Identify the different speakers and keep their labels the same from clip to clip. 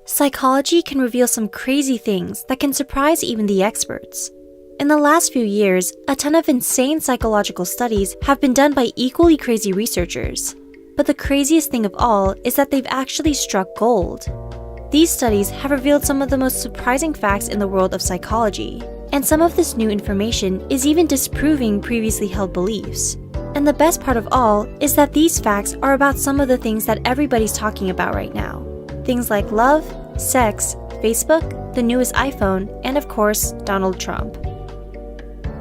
Speaker 1: Psychology can reveal some crazy things that can surprise even the experts. In the last few years, a ton of insane psychological studies have been done by equally crazy researchers. But the craziest thing of all is that they've actually struck gold. These studies have revealed some of the most surprising facts in the world of psychology, and some of this new information is even disproving previously held beliefs. And the best part of all is that these facts are about some of the things that everybody's talking about right now. Things like love, sex, Facebook, the newest iPhone, and of course, Donald Trump.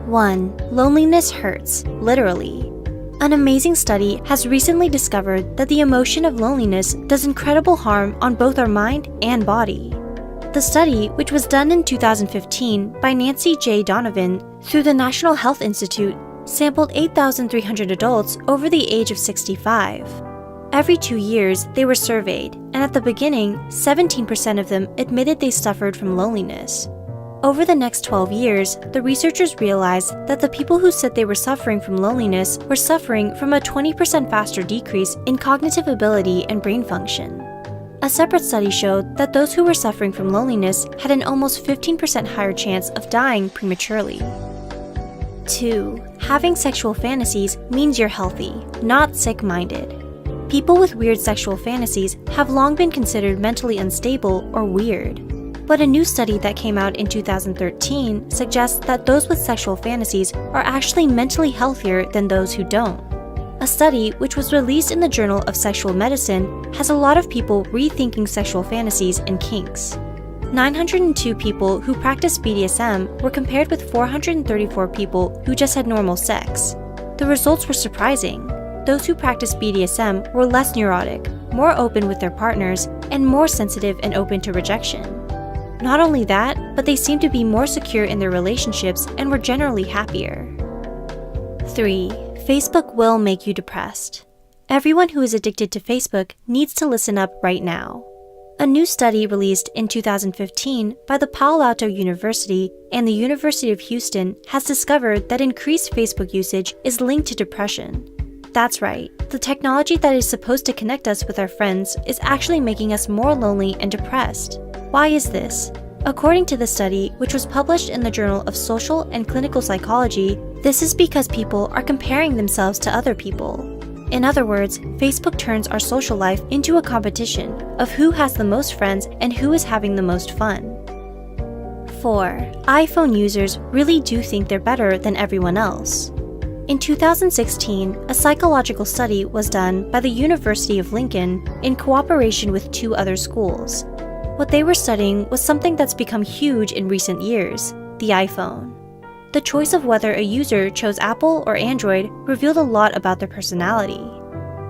Speaker 1: 1. Loneliness hurts, literally. An amazing study has recently discovered that the emotion of loneliness does incredible harm on both our mind and body. The study, which was done in 2015 by Nancy J. Donovan through the National Health Institute, sampled 8,300 adults over the age of 65. Every 2 years, they were surveyed, and at the beginning, 17% of them admitted they suffered from loneliness. Over the next 12 years, the researchers realized that the people who said they were suffering from loneliness were suffering from a 20% faster decrease in cognitive ability and brain function. A separate study showed that those who were suffering from loneliness had an almost 15% higher chance of dying prematurely. 2. Having sexual fantasies means you're healthy, not sick-minded. People with weird sexual fantasies have long been considered mentally unstable or weird. But a new study that came out in 2013 suggests that those with sexual fantasies are actually mentally healthier than those who don't. A study, which was released in the Journal of Sexual Medicine, has a lot of people rethinking sexual fantasies and kinks. 902 people who practiced BDSM were compared with 434 people who just had normal sex. The results were surprising. Those who practiced BDSM were less neurotic, more open with their partners, and more sensitive and open to rejection. Not only that, but they seemed to be more secure in their relationships and were generally happier. 3. Facebook will make you depressed. Everyone who is addicted to Facebook needs to listen up right now. A new study released in 2015 by the Palo Alto University and the University of Houston has discovered that increased Facebook usage is linked to depression. That's right, the technology that is supposed to connect us with our friends is actually making us more lonely and depressed. Why is this? According to the study, which was published in the Journal of Social and Clinical Psychology, this is because people are comparing themselves to other people. In other words, Facebook turns our social life into a competition of who has the most friends and who is having the most fun. 4. iPhone users really do think they're better than everyone else. In 2016, a psychological study was done by the University of Lincoln in cooperation with 2 other schools. What they were studying was something that's become huge in recent years, the iPhone. The choice of whether a user chose Apple or Android revealed a lot about their personality.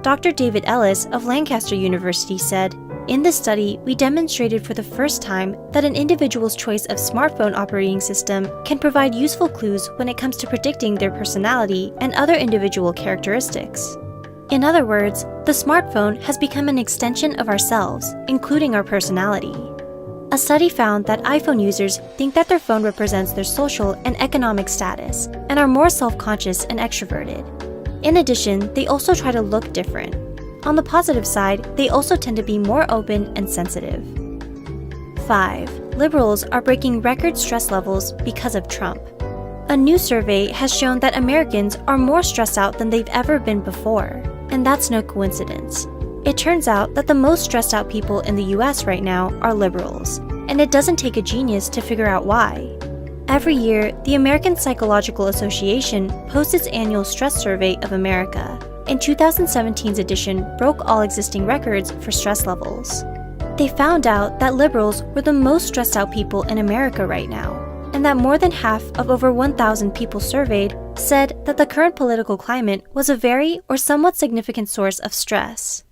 Speaker 1: Dr. David Ellis of Lancaster University said, "In this study, we demonstrated for the first time that an individual's choice of smartphone operating system can provide useful clues when it comes to predicting their personality and other individual characteristics." In other words, the smartphone has become an extension of ourselves, including our personality. A study found that iPhone users think that their phone represents their social and economic status and are more self-conscious and extroverted. In addition, they also try to look different. On the positive side, they also tend to be more open and sensitive. 5. Liberals are breaking record stress levels because of Trump. A new survey has shown that Americans are more stressed out than they've ever been before, and that's no coincidence. It turns out that the most stressed out people in the US right now are liberals, and it doesn't take a genius to figure out why. Every year, the American Psychological Association posts its annual stress survey of America, and 2017's edition broke all existing records for stress levels. They found out that liberals were the most stressed out people in America right now, and that more than half of over 1,000 people surveyed said that the current political climate was a very or somewhat significant source of stress.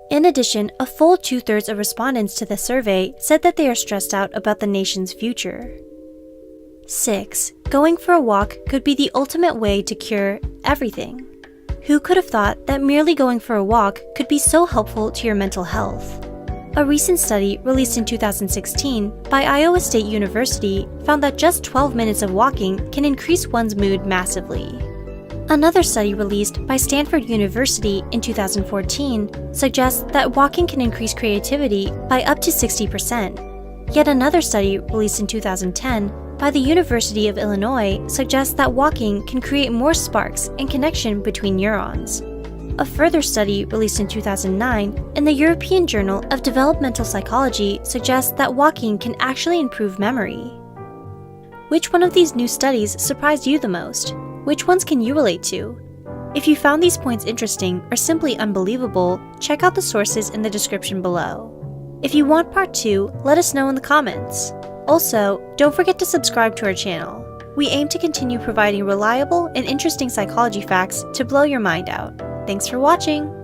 Speaker 1: In addition, a full 2/3 of respondents to the survey said that they are stressed out about the nation's future. 6. Going for a walk could be the ultimate way to cure everything. Who could have thought that merely going for a walk could be so helpful to your mental health? A recent study released in 2016 by Iowa State University found that just 12 minutes of walking can increase one's mood massively. Another study released by Stanford University in 2014 suggests that walking can increase creativity by up to 60%. Yet another study released in 2010 by the University of Illinois suggests that walking can create more sparks and connection between neurons. A further study released in 2009 in the European Journal of Developmental Psychology suggests that walking can actually improve memory. Which one of these new studies surprised you the most? Which ones can you relate to? If you found these points interesting or simply unbelievable, check out the sources in the description below. If you want part 2, let us know in the comments. Also, don't forget to subscribe to our channel. We aim to continue providing reliable and interesting psychology facts to blow your mind out. Thanks for watching!